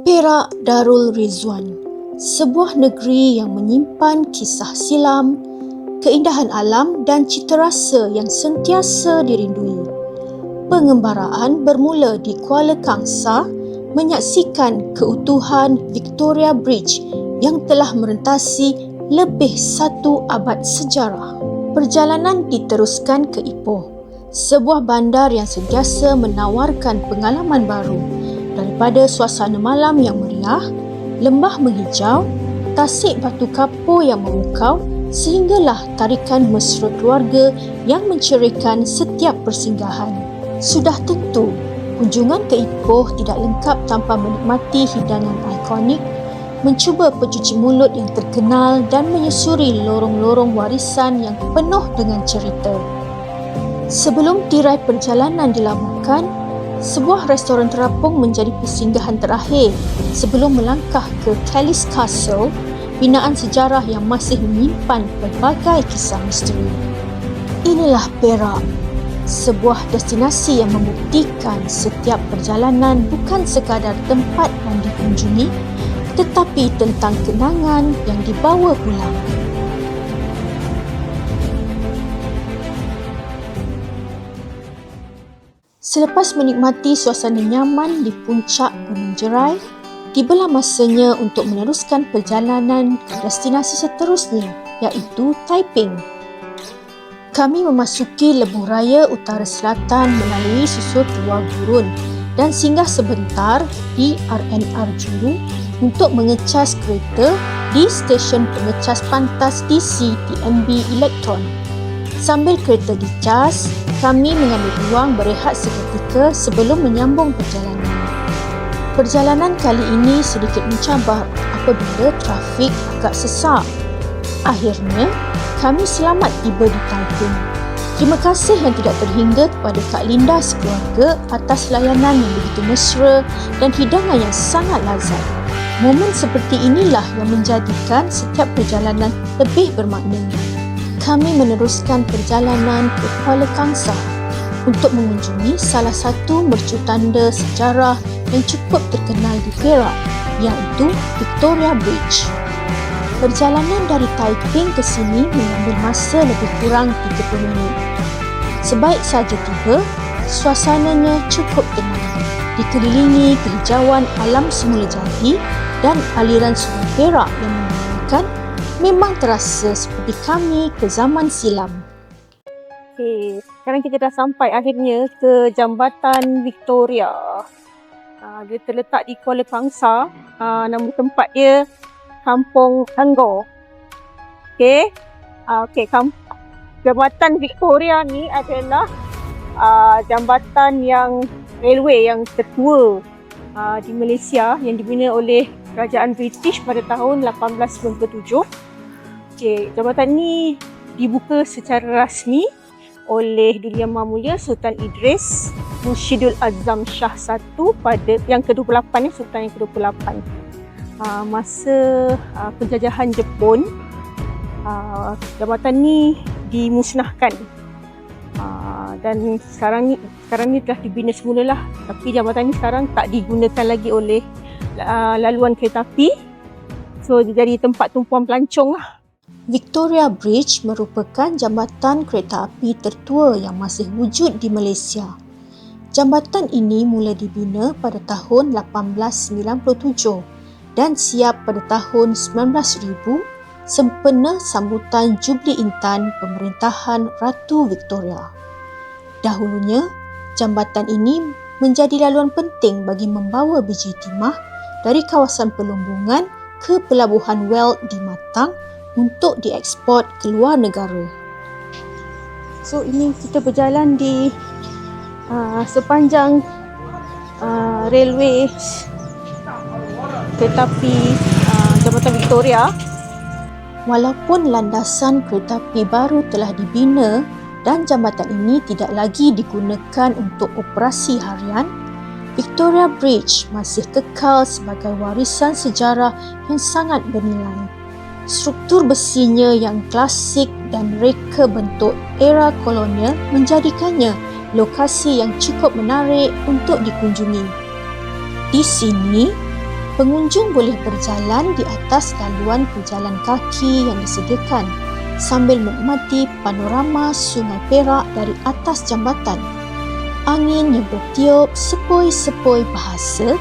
Perak Darul Rizwan, sebuah negeri yang menyimpan kisah silam, keindahan alam dan citarasa yang sentiasa dirindui. Pengembaraan bermula di Kuala Kangsar menyaksikan keutuhan Victoria Bridge yang telah merentasi lebih 1 abad sejarah. Perjalanan diteruskan ke Ipoh, sebuah bandar yang sentiasa menawarkan pengalaman baru. Daripada suasana malam yang meriah, lembah menghijau, tasik batu kapur yang memukau, sehinggalah tarikan mesra keluarga yang mencerikan setiap persinggahan. Sudah tentu, kunjungan ke Ipoh tidak lengkap tanpa menikmati hidangan ikonik, mencuba pencuci mulut yang terkenal dan menyusuri lorong-lorong warisan yang penuh dengan cerita. Sebelum tirai perjalanan dilabuhkan, sebuah restoran terapung menjadi persinggahan terakhir sebelum melangkah ke Kelly's Castle, binaan sejarah yang masih menyimpan pelbagai kisah misteri. Inilah Perak, sebuah destinasi yang membuktikan setiap perjalanan bukan sekadar tempat yang dikunjungi, tetapi tentang kenangan yang dibawa pulang. Selepas menikmati suasana nyaman di puncak Gunung Jerai, tibalah masanya untuk meneruskan perjalanan ke destinasi seterusnya, iaitu Taiping. Kami memasuki lebuh raya utara selatan melalui susul Keluar Gurun dan singgah sebentar di RNR Juru untuk mengecas kereta di stesen pengecas pantas DC TNB Elektron. Sambil kereta dicas, kami mengambil ruang berehat seketika sebelum menyambung perjalanan. Perjalanan kali ini sedikit mencabar apabila trafik agak sesak. Akhirnya, kami selamat tiba di Taiping. Terima kasih yang tidak terhingga kepada Kak Linda sekeluarga atas layanan yang begitu mesra dan hidangan yang sangat lazat. Momen seperti inilah yang menjadikan setiap perjalanan lebih bermakna. Kami meneruskan perjalanan ke Kuala Kangsar untuk mengunjungi salah satu mercutanda sejarah yang cukup terkenal di Perak, iaitu Victoria Bridge. Perjalanan dari Taiping ke sini mengambil masa lebih kurang 30 minit. Sebaik saja tiba, suasananya cukup tenang, dikelilingi kehijauan alam semula jadi dan aliran sungai Perak yang menenangkan. Memang terasa seperti kami ke zaman silam. Okey, sekarang kita dah sampai akhirnya ke Jambatan Victoria. Dia terletak di Kuala Kangsar. Nama tempat dia Kampung Anggur. Okey. Jambatan Victoria ni adalah jambatan yang railway yang tertua di Malaysia yang dibina oleh Kerajaan British pada tahun 1897. Jambatan ni dibuka secara rasmi oleh Duli Yang Mulia Sultan Idris Mursyidul Azam Shah I pada yang ke-28, Sultan yang ke-28. Masa penjajahan Jepun, jambatan ni dimusnahkan. Dan sekarang ni telah dibina semula lah. Tapi jambatan ni sekarang tak digunakan lagi oleh laluan kereta api. So dia jadi tempat tumpuan pelancong lah. Victoria Bridge merupakan jambatan kereta api tertua yang masih wujud di Malaysia. Jambatan ini mula dibina pada tahun 1897 dan siap pada tahun 19,000 sempena sambutan Jubli Intan pemerintahan Ratu Victoria. Dahulunya, jambatan ini menjadi laluan penting bagi membawa biji timah dari kawasan Pelumbungan ke Pelabuhan Weld di Matang untuk dieksport ke luar negara. So ini kita berjalan di sepanjang railway kereta api Jambatan Victoria. Walaupun landasan kereta api baru telah dibina dan jambatan ini tidak lagi digunakan untuk operasi harian, Victoria Bridge masih kekal sebagai warisan sejarah yang sangat bernilai. Struktur besinya yang klasik dan reka bentuk era kolonial menjadikannya lokasi yang cukup menarik untuk dikunjungi. Di sini, Pengunjung boleh berjalan di atas laluan pejalan kaki yang disediakan sambil menikmati panorama Sungai Perak dari atas jambatan. Angin yang bertiup sepoi-sepoi bahasa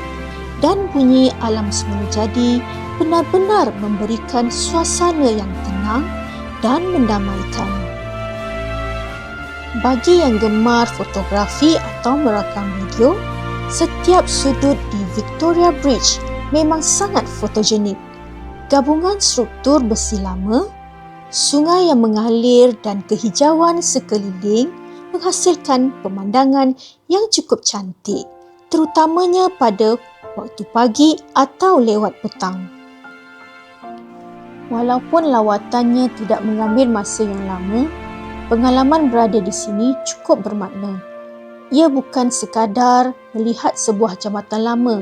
dan bunyi alam semula jadi benar-benar memberikan suasana yang tenang dan mendamaikan. Bagi yang gemar fotografi atau merakam video, setiap sudut di Victoria Bridge memang sangat fotogenik. Gabungan struktur besi lama, sungai yang mengalir dan kehijauan sekeliling menghasilkan pemandangan yang cukup cantik, terutamanya pada waktu pagi atau lewat petang. Walaupun lawatannya tidak mengambil masa yang lama, pengalaman berada di sini cukup bermakna. Ia bukan sekadar melihat sebuah jambatan lama,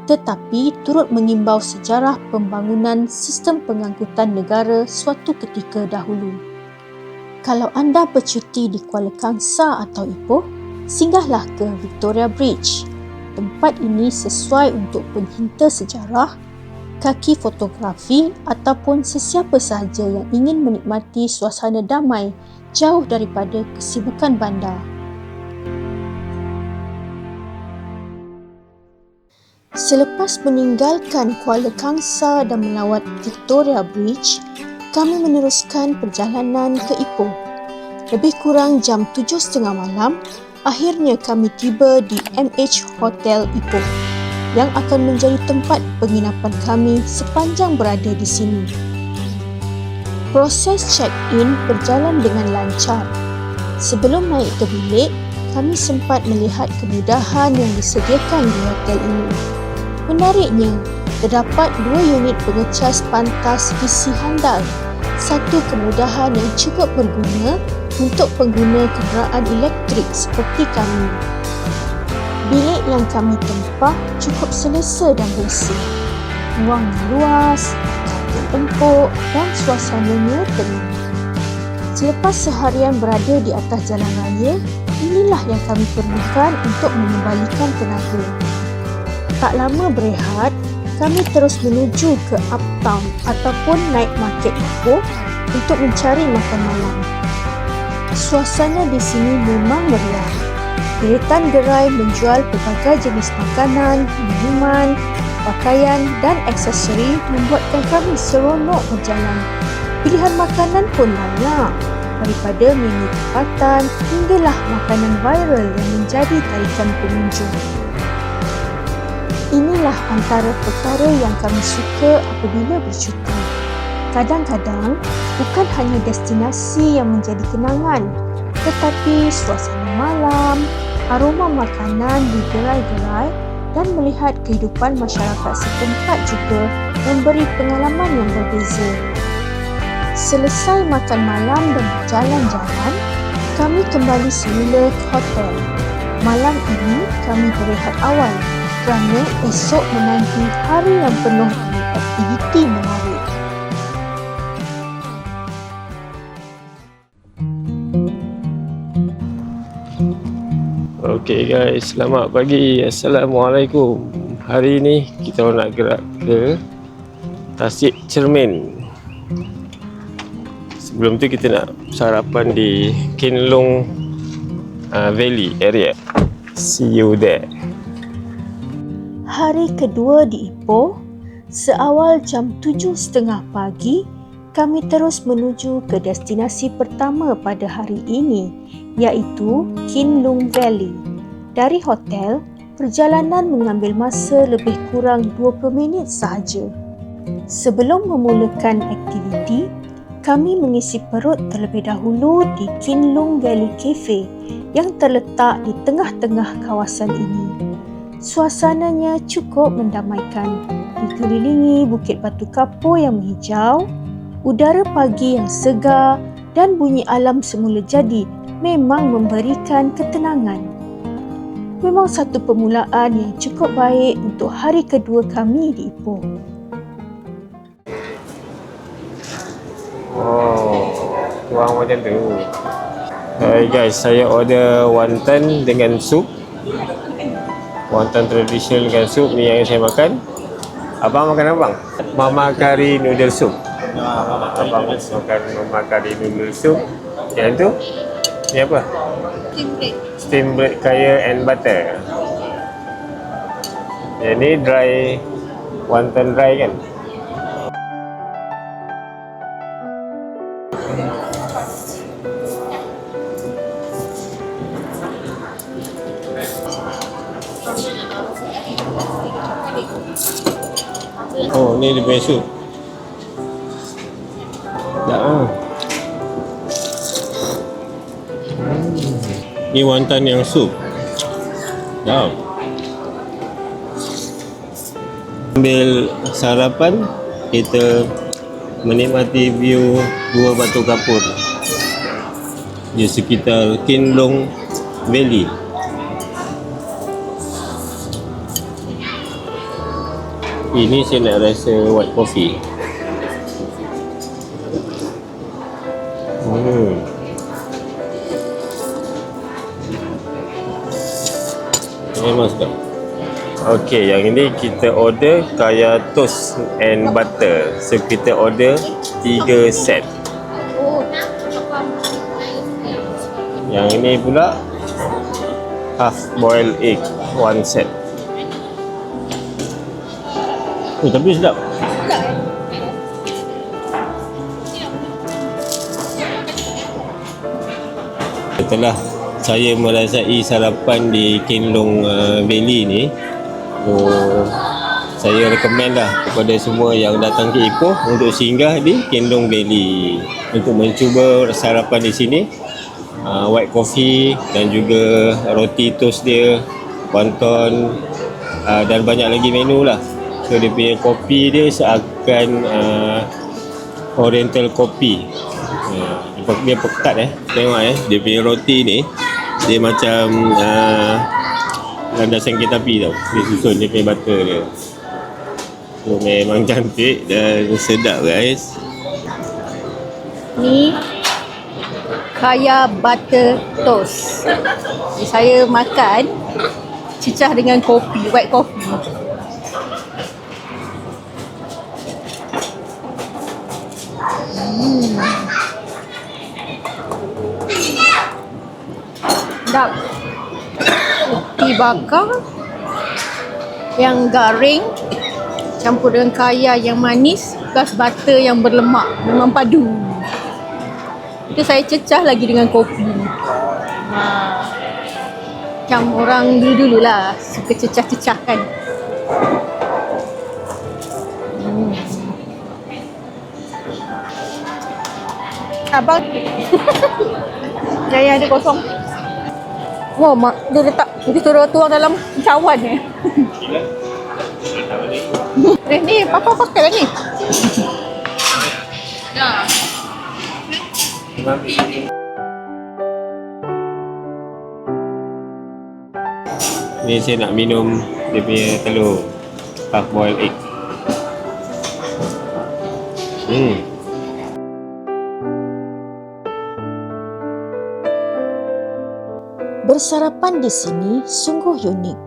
tetapi turut mengimbau sejarah pembangunan sistem pengangkutan negara suatu ketika dahulu. Kalau anda bercuti di Kuala Kangsar atau Ipoh, singgahlah ke Victoria Bridge. Tempat ini sesuai untuk pencinta sejarah, kaki fotografi ataupun sesiapa sahaja yang ingin menikmati suasana damai jauh daripada kesibukan bandar. Selepas meninggalkan Kuala Kangsar dan melawat Victoria Bridge, kami meneruskan perjalanan ke Ipoh. Lebih kurang jam 7.30 malam, akhirnya kami tiba di MH Hotel Ipoh yang akan menjadi tempat penginapan kami sepanjang berada di sini. Proses check-in berjalan dengan lancar. Sebelum naik ke bilik, kami sempat melihat kemudahan yang disediakan di hotel ini. Menariknya, terdapat 2 unit pengecas pantas visi handal, satu kemudahan yang cukup berguna untuk pengguna kenderaan elektrik seperti kami. Bilik yang kami tempah cukup selesa dan bersih. Ruang yang luas, katil empuk dan suasananya tenang. Selepas seharian berada di atas jalan raya, inilah yang kami perlukan untuk mengembalikan tenaga. Tak lama berehat, kami terus menuju ke Uptown ataupun Night Market Ipoh untuk mencari makan malam. Suasana di sini memang meriah. Deretan gerai menjual pelbagai jenis makanan, minuman, pakaian dan aksesori membuatkan kami seronok berjalan. Pilihan makanan pun banyak, daripada menu tempatan hinggalah makanan viral yang menjadi tarikan pengunjung. Inilah antara perkara yang kami suka apabila bercuti. Kadang-kadang, bukan hanya destinasi yang menjadi kenangan, tetapi suasana malam, aroma makanan di gerai-gerai dan melihat kehidupan masyarakat setempat juga memberi pengalaman yang berbeza. Selesai makan malam dan berjalan-jalan, kami kembali semula ke hotel. Malam ini kami berehat awal kerana esok menanti hari yang penuh dengan aktiviti menarik. Okay guys, selamat pagi. Assalamualaikum. Hari ni kita nak gerak ke Tasik Cermin. Sebelum tu kita nak sarapan di Ken Long Valley area. See you there. Hari kedua di Ipoh, seawal jam 7.30 pagi, kami terus menuju ke destinasi pertama pada hari ini, iaitu Ken Long Valley. Dari hotel, perjalanan mengambil masa lebih kurang 20 minit sahaja. Sebelum memulakan aktiviti, kami mengisi perut terlebih dahulu di Ken Long Valley Cafe yang terletak di tengah-tengah kawasan ini. Suasananya cukup mendamaikan, dikelilingi bukit batu kapur yang menghijau, udara pagi yang segar dan bunyi alam semula jadi memang memberikan ketenangan. Memang satu permulaan yang cukup baik untuk hari kedua kami di Ipoh. Oh, kurang macam tu. Hai guys, saya order wonton dengan sup. Wonton tradisional dengan sup ni yang saya makan. Abang makan apa bang? Mama kari noodle soup. Abang makan mama kari noodle soup. Yang tu? Ni apa? Steam bread kaya and butter. Yang ni dry, wonton dry kan? Oh, ni dia punya sup. Tak ah. Ni wonton yang sup. Dah. Sambil sarapan, kita menikmati view Gua Batu Kapur di sekitar Kin Long Valley. Ini saya nak rasa white coffee. Memang sedap. Okey, yang ini kita order kaya toast and butter. So kita order 3 set. Yang ini pula half boiled egg 1 set. Oh, tapi sedap. Setelah saya merasai sarapan di Kin Long Valley ni, saya recommend lah kepada semua yang datang ke Ipoh untuk singgah di Kin Long Valley untuk mencuba sarapan di sini. White coffee dan juga roti toast dia, wonton dan banyak lagi menu lah. So dia punya kopi dia seakan oriental kopi. Dia pekat tengok dia punya roti ni dia macam landasan kereta api tau. Dia susun dia punya butter dia. So memang cantik dan sedap guys. Ni kaya butter toast. Saya makan cicah dengan kopi, white coffee. Sedap. Roti bakar yang garing campur dengan kaya yang manis plus butter yang berlemak, memang padu. Itu saya cecah lagi dengan kopi. Macam orang dulu-dulu lah suka cecah-cecah kan. Abang Jaya ada kosong. Oh, mak dia letak, dia suruh tuang dalam cawan ni. Ni papa pakai lah ni. Dah. Ni saya nak minum dia punya telur half boiled egg. Bersarapan di sini sungguh unik.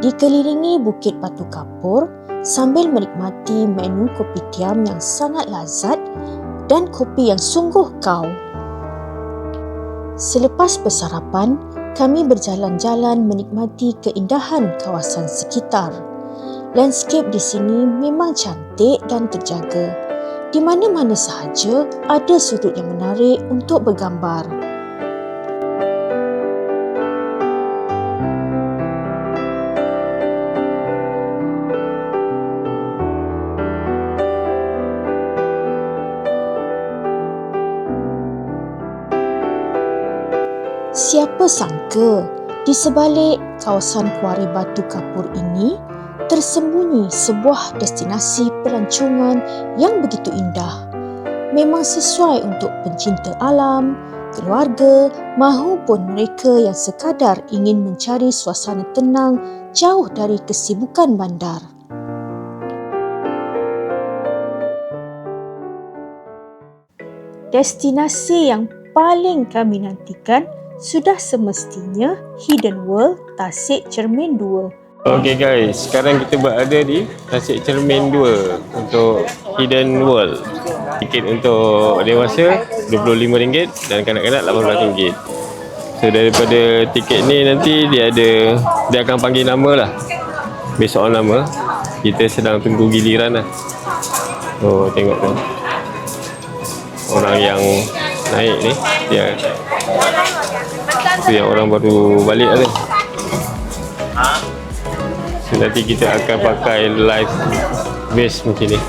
Dikelilingi Bukit Batu Kapur sambil menikmati menu kopi tiam yang sangat lazat dan kopi yang sungguh kau. Selepas bersarapan, kami berjalan-jalan menikmati keindahan kawasan sekitar. Landscape di sini memang cantik dan terjaga. Di mana-mana sahaja ada sudut yang menarik untuk bergambar. Siapa sangka di sebalik kawasan Kuari Batu Kapur ini tersembunyi sebuah destinasi pelancongan yang begitu indah. Memang sesuai untuk pencinta alam, keluarga mahupun mereka yang sekadar ingin mencari suasana tenang jauh dari kesibukan bandar. Destinasi yang paling kami nantikan sudah semestinya Hidden World Tasik Cermin 2 Okay guys, sekarang kita berada di Tasik Cermin 2 untuk Hidden World. Tiket untuk dewasa RM25 dan kanak-kanak RM18. So daripada tiket ni nanti dia akan panggil nama lah. Based on nama. Kita sedang tunggu giliran lah. Oh tengok kan. Orang yang naik ni dia tu yang orang baru balik lah. So, nanti kita akan pakai live base macam ni.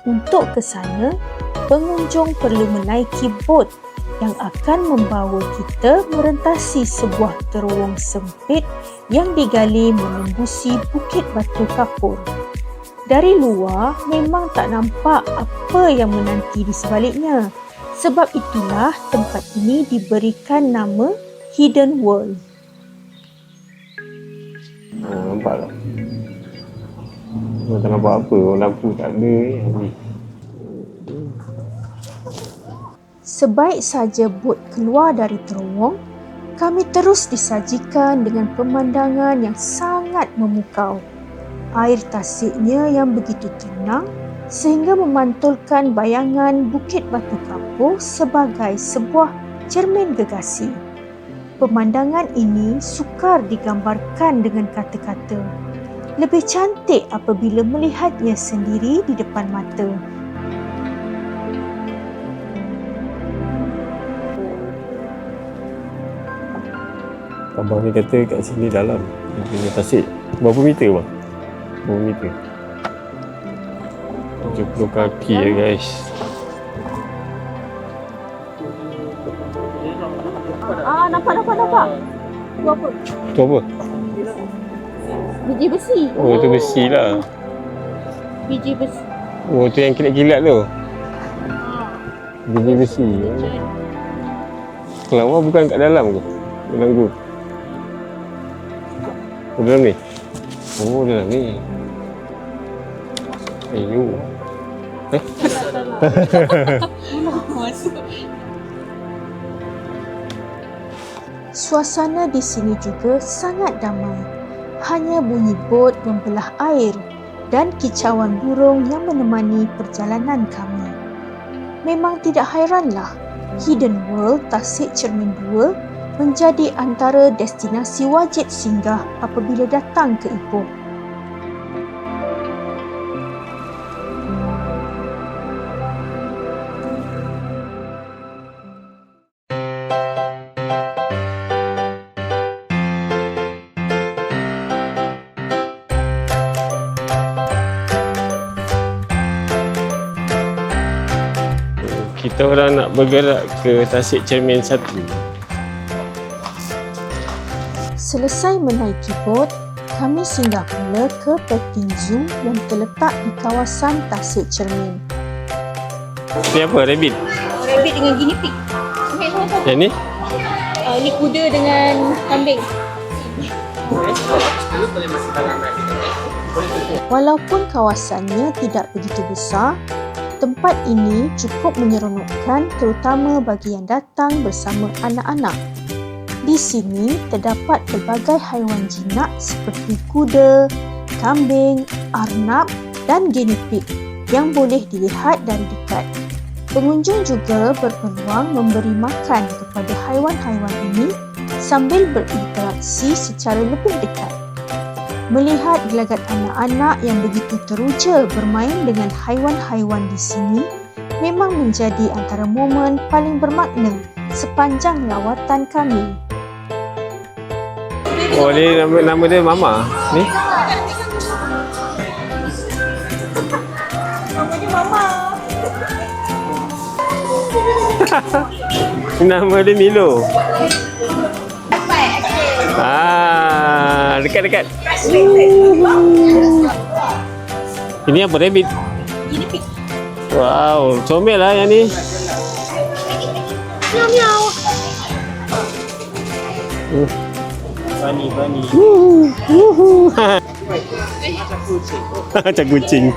Untuk ke sana, pengunjung perlu menaiki bot yang akan membawa kita merentasi sebuah terowong sempit yang digali menembusi Bukit Batu Kapur. Dari luar memang tak nampak apa yang menanti di sebaliknya. Sebab itulah tempat ini diberikan nama Hidden World. Nampak tak? Tak nampak apa, lampu tak ada. Sebaik saja bot keluar dari terowong, kami terus disajikan dengan pemandangan yang sangat memukau. Air tasiknya yang begitu tenang sehingga memantulkan bayangan Bukit Batu Kapur sebagai sebuah cermin gegasi. Pemandangan ini sukar digambarkan dengan kata-kata. Lebih cantik apabila melihatnya sendiri di depan mata. Abang ni kata kat sini dalam. Dia punya tasik. Berapa meter bang? Berapa meter? 70 kaki ya guys. Nampak. Tu apa? Tu apa? Biji besi. Oh tu besi lah. Biji besi. Oh tu yang kilat-kilat tu. Biji besi. Kelawar bukan kat dalam ke? Dalam tu. Oh dalam ni? Oh dalam ni. Ayo. Suasana di sini juga sangat damai. Hanya bunyi bot membelah air dan kicauan burung yang menemani perjalanan kami. Memang tidak hairanlah, Hidden World Tasik Cermin 2 menjadi antara destinasi wajib singgah apabila datang ke Ipoh. Kita orang nak bergerak ke Tasik Cermin 1. Selesai menaiki bot, kami singgah pula ke petting zoo yang terletak di kawasan Tasik Cermin. Ni apa? Rabbit? Rabbit dengan guinea pig. Yang ni? Ni kuda dengan kambing. Walaupun kawasannya tidak begitu besar, tempat ini cukup menyeronokkan terutama bagi yang datang bersama anak-anak. Di sini terdapat pelbagai haiwan jinak seperti kuda, kambing, arnab dan guinea pig yang boleh dilihat dari dekat. Pengunjung juga berpeluang memberi makan kepada haiwan-haiwan ini sambil berinteraksi secara lebih dekat. Melihat gelagat anak-anak yang begitu teruja bermain dengan haiwan-haiwan di sini memang menjadi antara momen paling bermakna sepanjang lawatan kami. Oh, dia nama dia Mama. Ni? Nama dia Mama. Nama dia Milo. Dekat. Ini apa? Rabbit? Guinea pig. Wow, comel lah yang ni. Miau. Bunny. Macam kucing.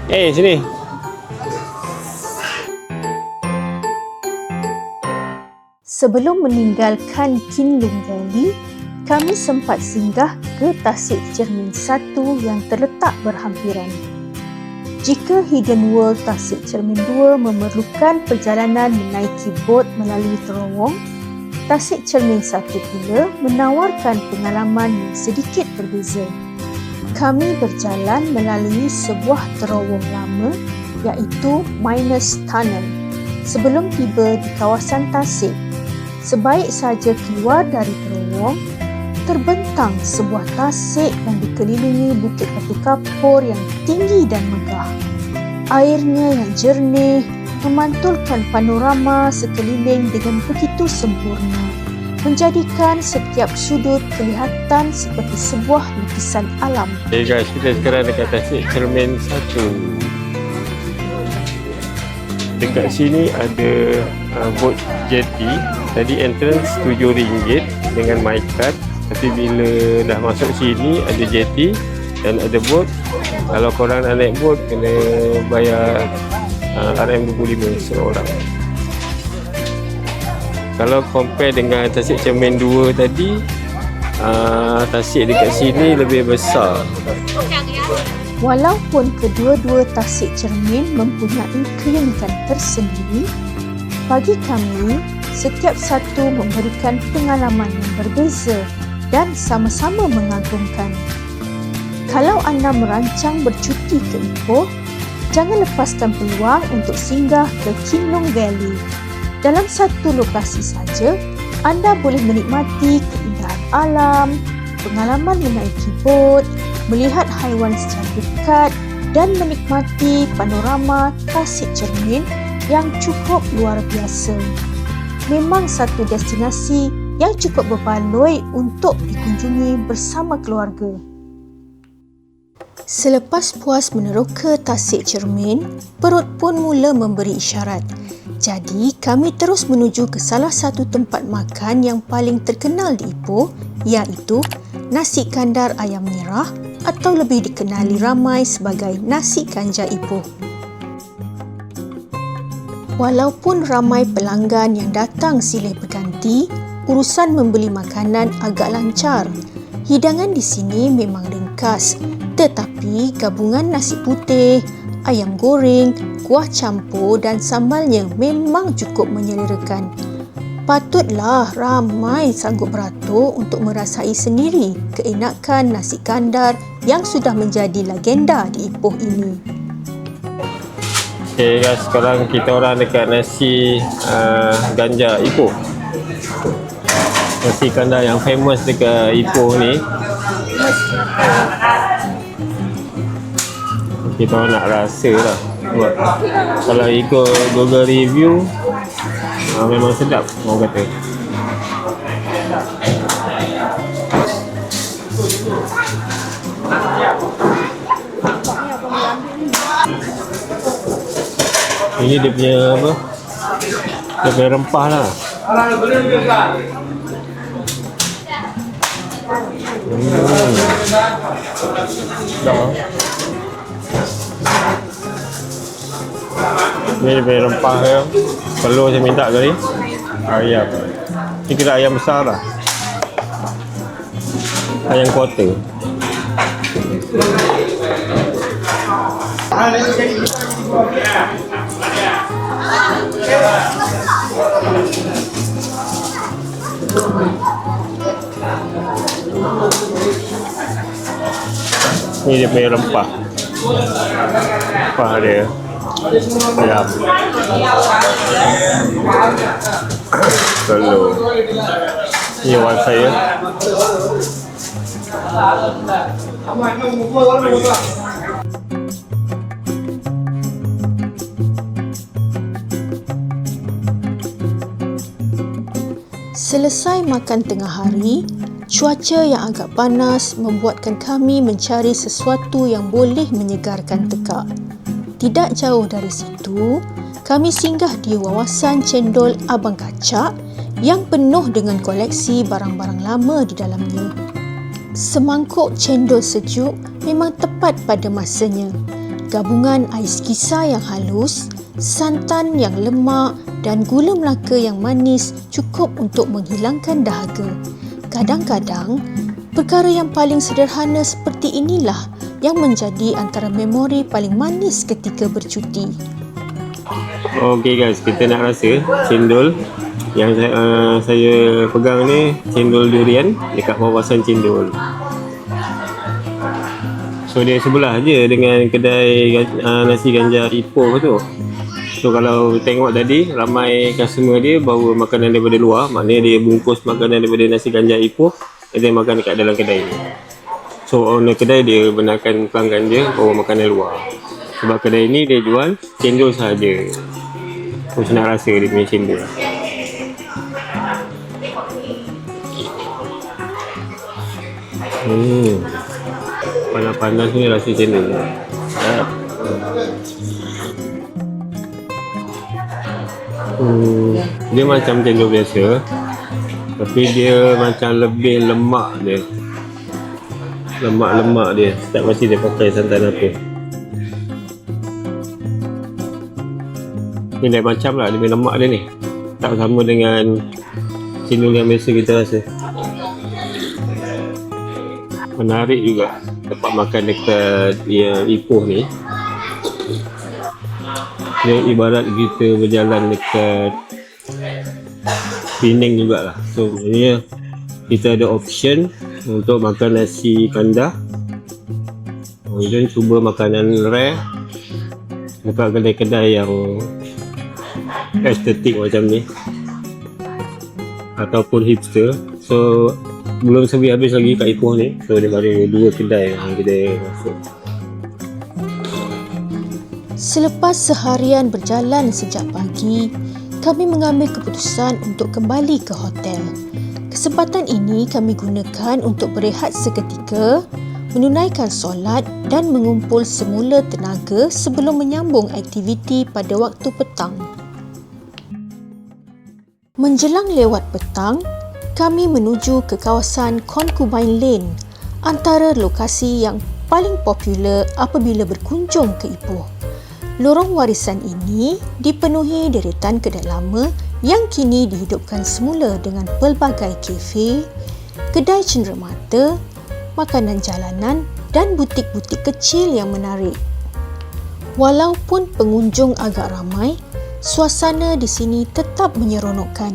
Sini. Sebelum meninggalkan Kin Lung Valley, kami sempat singgah ke Tasik Cermin 1 yang terletak berhampiran. Jika Hidden World Tasik Cermin 2 memerlukan perjalanan menaiki bot melalui terowong, Tasik Cermin 1 pula menawarkan pengalaman yang sedikit berbeza. Kami berjalan melalui sebuah terowong lama iaitu Miners Tunnel sebelum tiba di kawasan Tasik. Sebaik saja keluar dari terowong, terbentang sebuah tasik yang dikelilingi bukit batu kapur yang tinggi dan megah. Airnya yang jernih memantulkan panorama sekeliling dengan begitu sempurna, menjadikan setiap sudut kelihatan seperti sebuah lukisan alam. Okay guys, kita sekarang dekat Tasik Cermin 1. Dekat sini ada boat jetty. Tadi entrance RM7 dengan my card. Tapi bila dah masuk sini ada jetty dan ada boat. Kalau korang nak naik boat kena bayar RM25 seorang. Kalau compare dengan Tasik Cermin 2 tadi, Tasik dekat sini lebih besar. Walaupun kedua-dua tasik cermin mempunyai keunikan tersendiri, bagi kami, setiap satu memberikan pengalaman yang berbeza dan sama-sama mengagumkan. Kalau anda merancang bercuti ke Ipoh, jangan lepaskan peluang untuk singgah ke Kin Lung Valley. Dalam satu lokasi saja, anda boleh menikmati keindahan alam, pengalaman menaiki bot, melihat haiwan secara dekat dan menikmati panorama Tasik Cermin yang cukup luar biasa. Memang satu destinasi yang cukup berbaloi untuk dikunjungi bersama keluarga. Selepas puas meneroka Tasik Cermin, perut pun mula memberi isyarat. Jadi, kami terus menuju ke salah satu tempat makan yang paling terkenal di Ipoh, iaitu Nasi Kandar Ayam Merah atau lebih dikenali ramai sebagai Nasi Kanja Ipoh. Walaupun ramai pelanggan yang datang silih berganti, urusan membeli makanan agak lancar. Hidangan di sini memang ringkas, tetapi gabungan nasi putih, ayam goreng, kuah campur dan sambalnya memang cukup menyelerakan. Patutlah ramai sanggup beratur untuk merasai sendiri keenakan nasi kandar yang sudah menjadi legenda di Ipoh ini. Okay guys, sekarang kita orang dekat nasi ganja Ipoh. Nasi kandar yang famous dekat Ipoh ni. Kita orang nak rasa lah. Kalau ikut Google review, memang sedap orang kata. Ini dia punya apa? Dia punya rempah lah. Sedap. Ini dia punya rempah dia. Telur saya minta tadi. Ayam. Ini kira ayam besar lah. Ayam quarter. Ini dia punya rempah. Rempah dia. Ayam. Telur. Ini wifi ya. Selesai makan tengah hari, cuaca yang agak panas membuatkan kami mencari sesuatu yang boleh menyegarkan tekak. Tidak jauh dari situ, kami singgah di wawasan cendol Abang Kacak yang penuh dengan koleksi barang-barang lama di dalamnya. Semangkuk cendol sejuk memang tepat pada masanya. Gabungan ais kisar yang halus, santan yang lemak dan gula Melaka yang manis cukup untuk menghilangkan dahaga. Kadang-kadang, perkara yang paling sederhana seperti inilah yang menjadi antara memori paling manis ketika bercuti. Okey guys, kita nak rasa cendol. Yang saya pegang ni cendol durian dekat kawasan Cendol. So dia sebelah je dengan kedai nasi ganjar Ipoh tu. So kalau tengok tadi ramai customer dia bawa makanan daripada luar, maknanya dia bungkus makanan daripada nasi ganjar Ipoh dia makan dekat dalam kedai ni. So owner kedai dia benarkan pelanggan dia bawa makanan luar. Sebab kedai ni dia jual cendol sahaja. So nak rasa dia punya cendol. Panas-panas ni rasa cendol. Dia macam cendol biasa, tapi dia macam lebih lemak dia. Lemak-lemak dia. Tak pasti dia pakai santan apa. Ni lain macam lah, lebih lemak dia ni. Tak sama dengan cendol yang biasa kita rasa. Menarik juga tempat makan dekat Ipoh ni. Dia ibarat kita berjalan dekat Penang jugalah. So sebenarnya kita ada option untuk makan nasi kandar. Kemudian cuba makanan rare dekat kedai-kedai yang estetik macam ni ataupun hipster. So belum habis lagi kat Ipoh ni. So dia ada 2 kedai yang kita masuk. Selepas seharian berjalan sejak pagi, kami mengambil keputusan untuk kembali ke hotel. Kesempatan ini kami gunakan untuk berehat seketika, menunaikan solat dan mengumpul semula tenaga sebelum menyambung aktiviti pada waktu petang. Menjelang lewat petang, kami menuju ke kawasan Concubine Lane, antara lokasi yang paling popular apabila berkunjung ke Ipoh. Lorong warisan ini dipenuhi deretan kedai lama yang kini dihidupkan semula dengan pelbagai kafe, kedai cenderamata, makanan jalanan dan butik-butik kecil yang menarik. Walaupun pengunjung agak ramai, suasana di sini tetap menyeronokkan.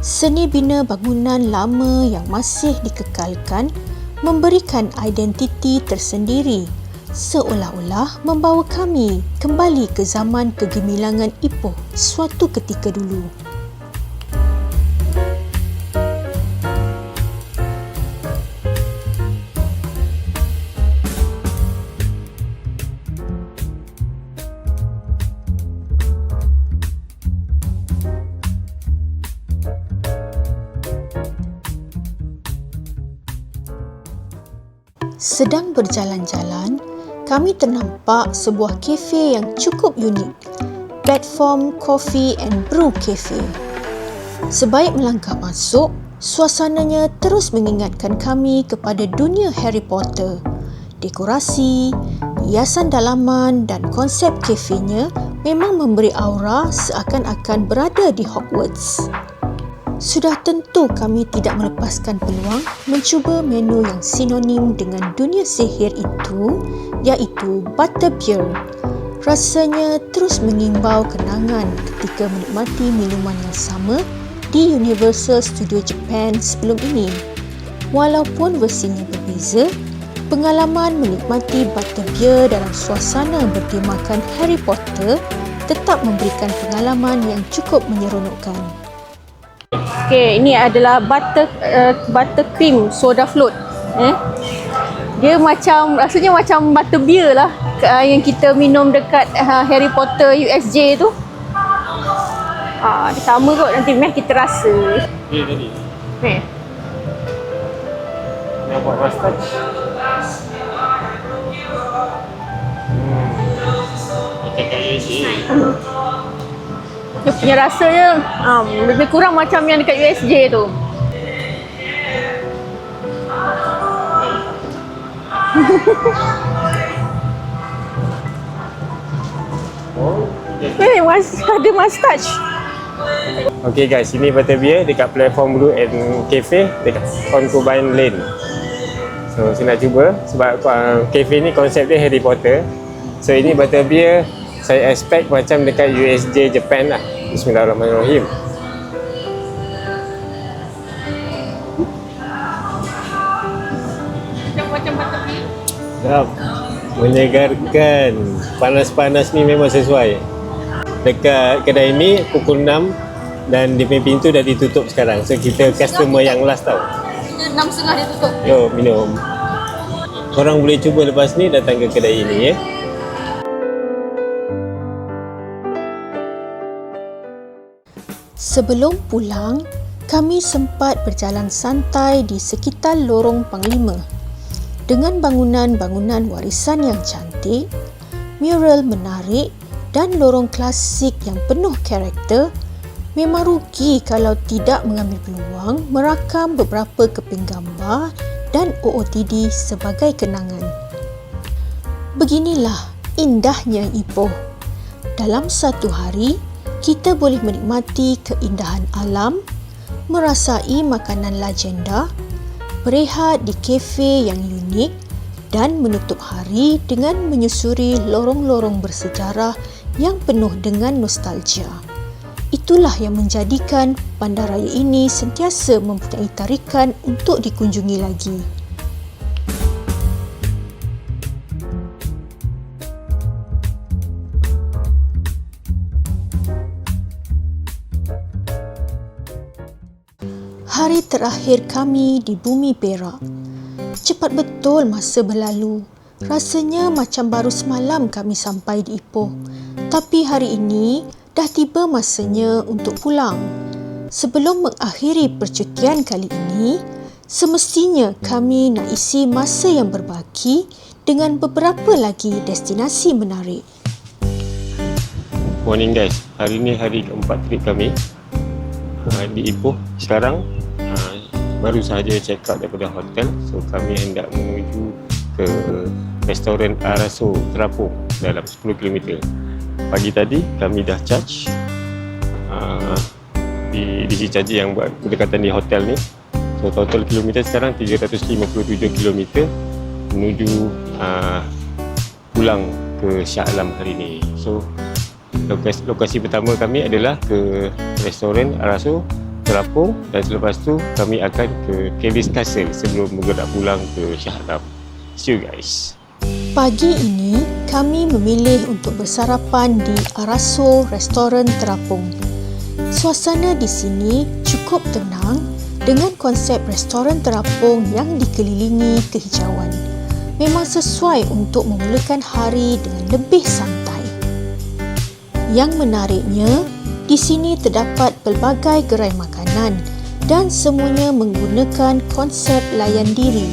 Seni bina bangunan lama yang masih dikekalkan memberikan identiti tersendiri, seolah-olah membawa kami kembali ke zaman kegemilangan Ipoh suatu ketika dulu. Sedang berjalan-jalan, kami ternampak sebuah kafe yang cukup unik, Platform Coffee and Brew Cafe. Sebaik melangkah masuk, suasananya terus mengingatkan kami kepada dunia Harry Potter. Dekorasi, hiasan dalaman dan konsep kafenya memang memberi aura seakan-akan berada di Hogwarts. Sudah tentu kami tidak melepaskan peluang mencuba menu yang sinonim dengan dunia sihir itu, iaitu Butterbeer. Rasanya terus mengimbau kenangan ketika menikmati minuman yang sama di Universal Studio Japan sebelum ini. Walaupun versinya berbeza, pengalaman menikmati Butterbeer dalam suasana bertemakan Harry Potter tetap memberikan pengalaman yang cukup menyeronokkan. Okey, ini adalah buttercream soda float. Dia macam, rasanya macam butterbeer lah yang kita minum dekat Harry Potter USJ tu. Dia sama kot, nanti meh kita rasa. Dia tadi. Meh. Nak buat mustache. Macam kaya je. Dia punya rasa je lebih kurang macam yang dekat USJ tu. Ada mustache. Okay guys, ini Butterbeer dekat platform Blue and Cafe dekat Concubine Lane. So saya nak cuba sebab cafe ni konsep dia Harry Potter. So ini Butterbeer saya expect macam dekat USJ Japan lah. Bismillahirrahmanirrahim. Macam Butterbeer. Sedap. Menyegarkan. Panas-panas ni memang sesuai. Dekat kedai ni pukul 6 dan dia punya pintu dah ditutup sekarang. So kita customer yang last tau. 6.30 dia tutup. Yo, minum. Korang boleh cuba lepas ni datang ke kedai ini ya. Sebelum pulang, kami sempat berjalan santai di sekitar lorong Panglima. Dengan bangunan-bangunan warisan yang cantik, mural menarik dan lorong klasik yang penuh karakter, memang rugi kalau tidak mengambil peluang merakam beberapa keping gambar dan OOTD sebagai kenangan. Beginilah indahnya Ipoh. Dalam satu hari, kita boleh menikmati keindahan alam, merasai makanan legenda, berehat di kafe yang unik dan menutup hari dengan menyusuri lorong-lorong bersejarah yang penuh dengan nostalgia. Itulah yang menjadikan bandaraya ini sentiasa mempunyai tarikan untuk dikunjungi lagi. Hari terakhir kami di bumi Perak. Cepat betul masa berlalu. Rasanya macam baru semalam kami sampai di Ipoh. Tapi hari ini dah tiba masanya untuk pulang. Sebelum mengakhiri percutian kali ini, semestinya kami nak isi masa yang berbaki dengan beberapa lagi destinasi menarik. Morning guys, hari ni hari keempat trip kami di Ipoh. Sekarang baru sahaja check out daripada hotel. So kami hendak menuju ke restoran Araso Terapung dalam 10 km. Pagi tadi kami dah charge di DC charge yang buat berdekatan di hotel ni. So total kilometer sekarang 357 km menuju pulang ke Shah Alam hari ni. So lokasi pertama kami adalah ke restoran Araso Terapung dan selepas tu kami akan ke Kelly's Castle sebelum bergerak pulang ke Shah Alam. See you guys. Pagi ini, kami memilih untuk bersarapan di Araso Restoran Terapung. Suasana di sini cukup tenang dengan konsep restoran terapung yang dikelilingi kehijauan. Memang sesuai untuk memulakan hari dengan lebih santai. Yang menariknya, di sini terdapat pelbagai gerai makanan dan semuanya menggunakan konsep layan diri.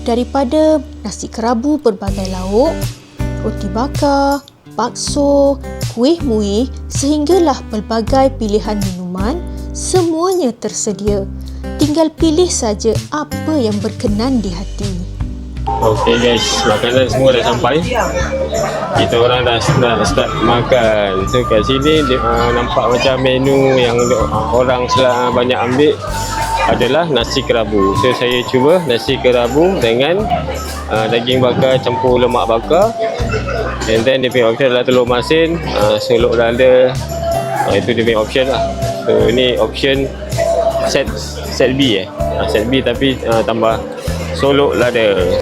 Daripada nasi kerabu berbagai lauk, roti bakar, bakso, kuih muih sehinggalah pelbagai pilihan minuman, semuanya tersedia. Tinggal pilih saja apa yang berkenan di hati. Okay guys, makanan semua dah sampai. Kita orang dah start makan. So kat sini nampak macam menu yang orang banyak ambil adalah nasi kerabu. So saya cuba nasi kerabu dengan daging bakar campur lemak bakar. And then dia punya option adalah telur masin, selok lada. Itu dia punya option lah. So ini option set B set B tapi tambah solok lada.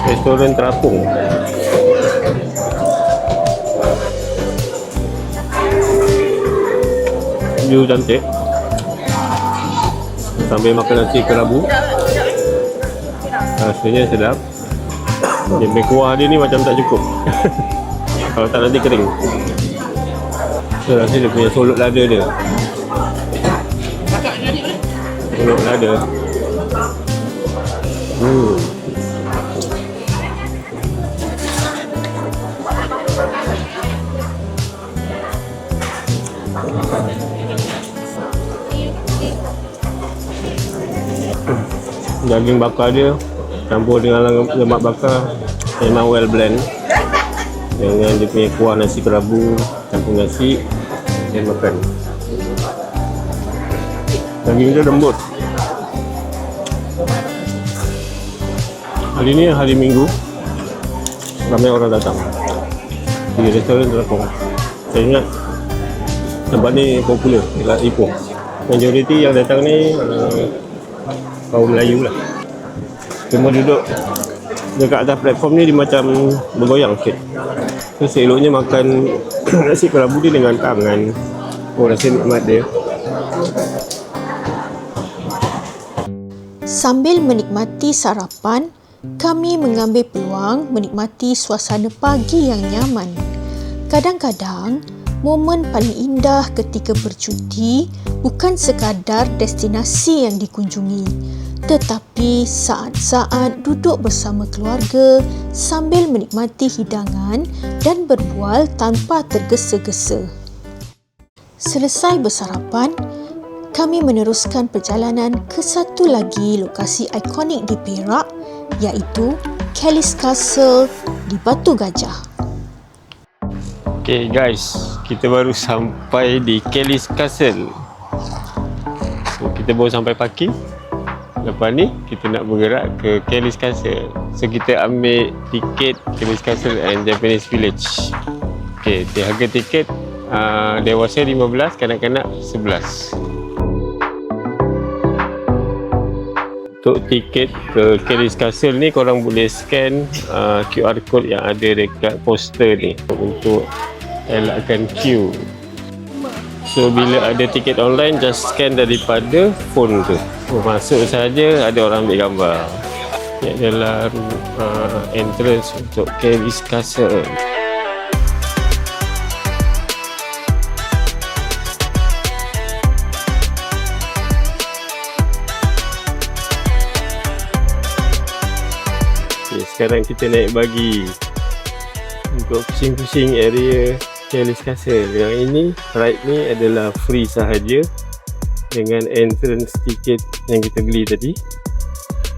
Restoran Terapung. View cantik. Sambil makan nasi kerabu. Rasanya sedap. Dia punya kuah dia ni macam tak cukup. Kalau tak nanti kering. So rasa dia punya solok lada dia. Solok lada. Daging bakar dia campur dengan lemak bakar, memang well blend dengan dia punya kuah nasi kerabu campur nasi dan makan. Daging dia lembut. Hari ni hari Minggu, ramai orang datang di restoran Terapung. Saya ingat tempat ni popular dekat Ipoh. Majoriti yang datang ni kaum Melayu lah. Cuma duduk dekat atas platform ni dia macam bergoyang sikit. So seeloknya makan nasi kerabu dia dengan tangan. Oh, rasa nikmat dia. Sambil menikmati sarapan, kami mengambil peluang menikmati suasana pagi yang nyaman. Kadang-kadang, momen paling indah ketika bercuti bukan sekadar destinasi yang dikunjungi, tetapi saat-saat duduk bersama keluarga sambil menikmati hidangan dan berbual tanpa tergesa-gesa. Selesai bersarapan, kami meneruskan perjalanan ke satu lagi lokasi ikonik di Perak, iaitu Kelly's Castle di Batu Gajah. Okay guys, kita baru sampai di Kelly's Castle. So kita baru sampai parking. Lepas ni kita nak bergerak ke Kelly's Castle. So kita ambil tiket Kelly's Castle and Japanese Village. Okay, harga tiket dewasa 15, kanak-kanak 11. Untuk tiket ke Kelly's Castle ni korang boleh scan QR code yang ada dekat poster ni untuk elakkan queue. So bila ada tiket online, just scan daripada phone tu. Masuk saja, ada orang ambil gambar. Ini adalah entrance untuk Kelly's Castle. Okay, sekarang kita naik bagi untuk pusing-pusing area Kelly's Castle. Yang ini, ride ni adalah free sahaja dengan entrance tiket yang kita beli tadi.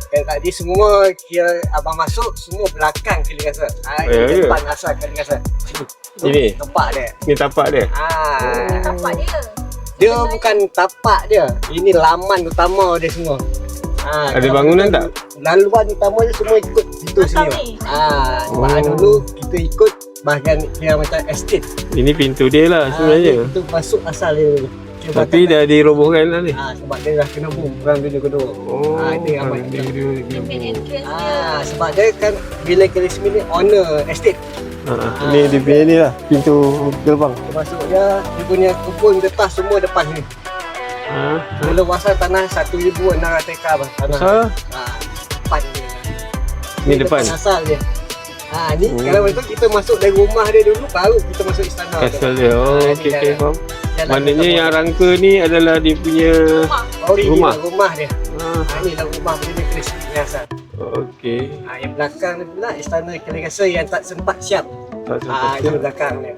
Yang tadi semua kira abang masuk semua belakang Kelly's Castle. Ini depan asal Kelly's Castle. Ini tempat dia. Ni tapak dia. Tapak dia. Dia bukan tapak dia. Ini laman utama dia semua. Ada bangunan tak? Laluan utama dia semua ikut situ sini. Sebab dulu kita ikut bahagian kira macam estate. Ini pintu dia lah sebenarnya. Itu masuk asal dia. Tapi dah dirobohkan lah ni. Sebab dia dah kena boom perang dunia kedua. Itu yang abang sebab dia kan bila Kelly's ni owner estate. Ni dia punya ni lah, pintu gerbang. Masuk dia punya kebun getah semua depan ni. Luasan tanah 1,600 ekar bang. Tanah. Depan dia. Ni depan asal dia. Ni kalau betul kita masuk dari rumah dia dulu baru kita masuk istana. Castle dia. Okey, faham. Maknanya yang rangka ni adalah dia punya rumah dia. Ni lah rumah dia Kelly's ni asal. Okey. Yang belakang ni pula istana Kelly's yang tak sempat siap. Itu belakang dia.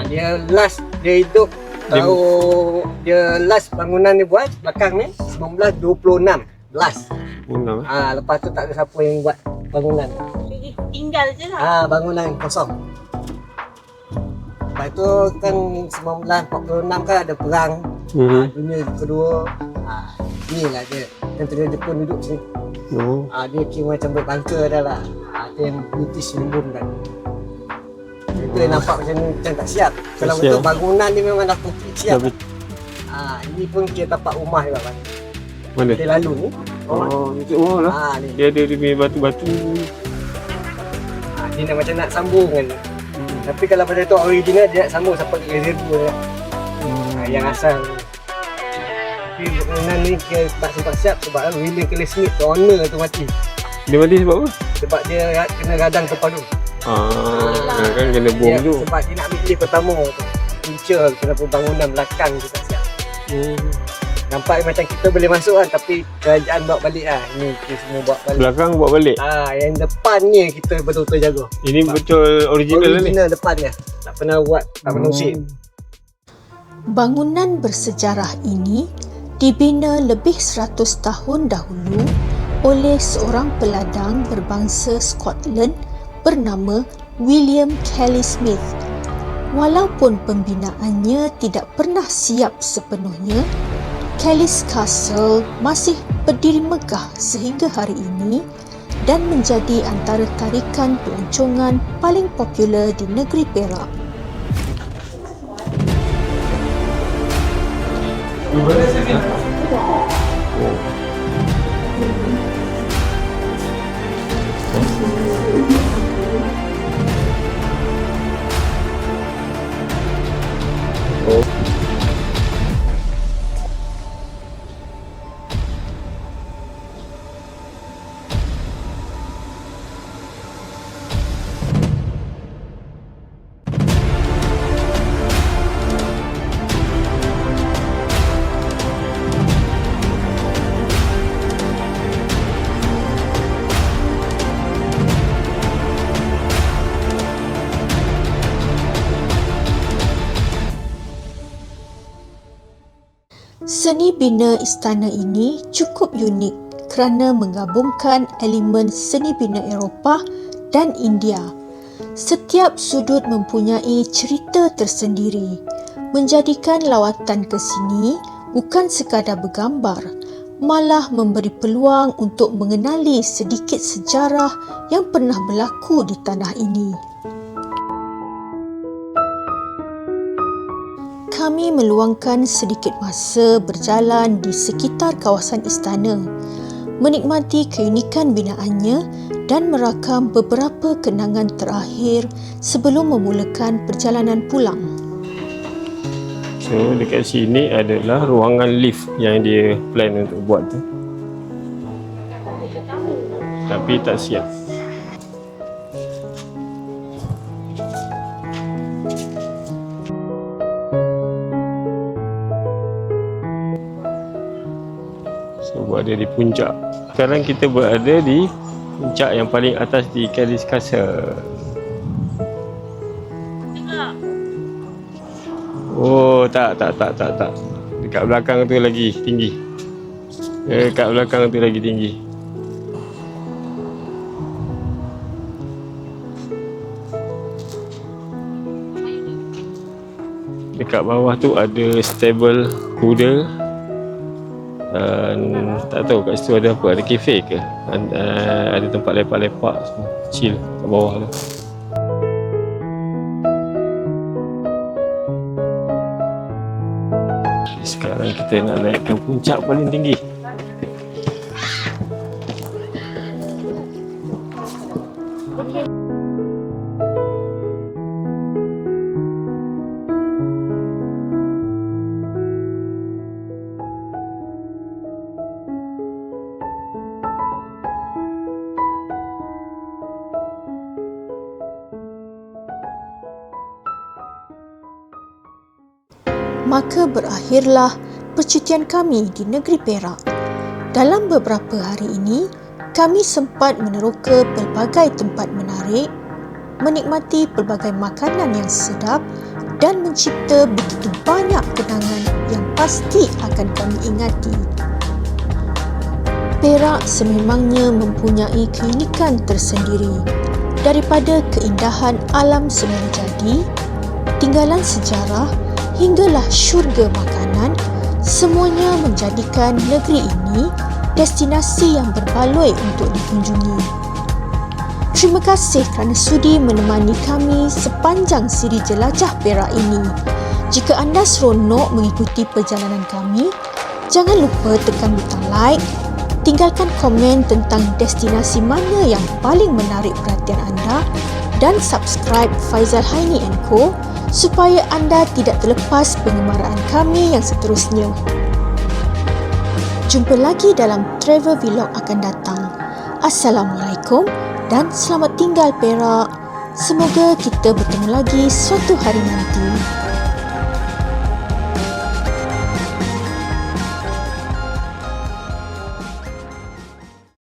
Dia last dia hidup tahu dia last bangunan ni buat belakang ni 1926 last. Lepas tu tak ada siapa yang buat bangunan. Tinggal je lah. Bangunan kosong. Lepas tu kan 1946 kan ada perang dunia kedua. Inilah dia tentera Jepun duduk sini. Dia kira macam berbangka dah lah. Dia yang British Limbun kan. Itu yang nampak macam tak siap. Kalau betul bangunan ni memang dah komplit siap. Ini pun kira tapak rumah juga kan. Mana? Dia lalu ni. Itu lah. Dia ada batu-batu. Dia nak macam nak sambung kan. Tapi kalau pada tu original dia nak sambung sampai ke reservoir yang asal. Tapi bangunan ni dia tak sempat siap sebab William Kelly's Smith tu owner tu mati. Dia mati sebab apa? Sebab dia kena radang terpadu. Kan kena bom tu. Sebab dia nak ambil lift pertama tu. Punca kenapa bangunan belakang tu tak siap. Nampak macam kita boleh masuk kan, tapi kerajaan bawa balik lah. Ni kita semua bawa balik. Belakang bawa balik? Yang depannya kita betul-betul jaga. Ini betul original lah ni? Original depannya. Tak pernah buat, tak pernah usik. Bangunan bersejarah ini dibina lebih 100 tahun dahulu oleh seorang peladang berbangsa Scotland bernama William Kelly Smith. Walaupun pembinaannya tidak pernah siap sepenuhnya, Kelly's Castle masih berdiri megah sehingga hari ini dan menjadi antara tarikan pelancongan paling popular di negeri Perak. Seni bina istana ini cukup unik kerana menggabungkan elemen seni bina Eropah dan India. Setiap sudut mempunyai cerita tersendiri, menjadikan lawatan ke sini bukan sekadar bergambar, malah memberi peluang untuk mengenali sedikit sejarah yang pernah berlaku di tanah ini. Kami meluangkan sedikit masa berjalan di sekitar kawasan istana, menikmati keunikan binaannya dan merakam beberapa kenangan terakhir sebelum memulakan perjalanan pulang. So dekat sini adalah ruangan lift yang dia plan untuk buat tu. Tapi tak siap. So berada di puncak. Sekarang kita berada di puncak yang paling atas di Kelly's Castle. Oh, tak. Dekat belakang tu lagi tinggi. Dekat belakang tu lagi tinggi. Dekat bawah tu ada stable kuda. Dan tak tahu kat situ ada apa, ada kafe ke? Ada tempat lepak-lepak semua, chill kat bawah tu. Sekarang kita nak naik ke puncak paling tinggi. Maka berakhirlah percutian kami di negeri Perak. Dalam beberapa hari ini, kami sempat meneroka pelbagai tempat menarik, menikmati pelbagai makanan yang sedap dan mencipta begitu banyak kenangan yang pasti akan kami ingati. Perak sememangnya mempunyai keunikan tersendiri. Daripada keindahan alam semula jadi, tinggalan sejarah hinggalah syurga makanan, semuanya menjadikan negeri ini destinasi yang berbaloi untuk dikunjungi. Terima kasih kerana sudi menemani kami sepanjang siri jelajah Perak ini. Jika anda seronok mengikuti perjalanan kami, jangan lupa tekan butang like, tinggalkan komen tentang destinasi mana yang paling menarik perhatian anda dan subscribe Faizal Haini & Co supaya anda tidak terlepas pengemaraan kami yang seterusnya. Jumpa lagi dalam travel vlog akan datang. Assalamualaikum dan selamat tinggal Perak. Semoga kita bertemu lagi suatu hari nanti.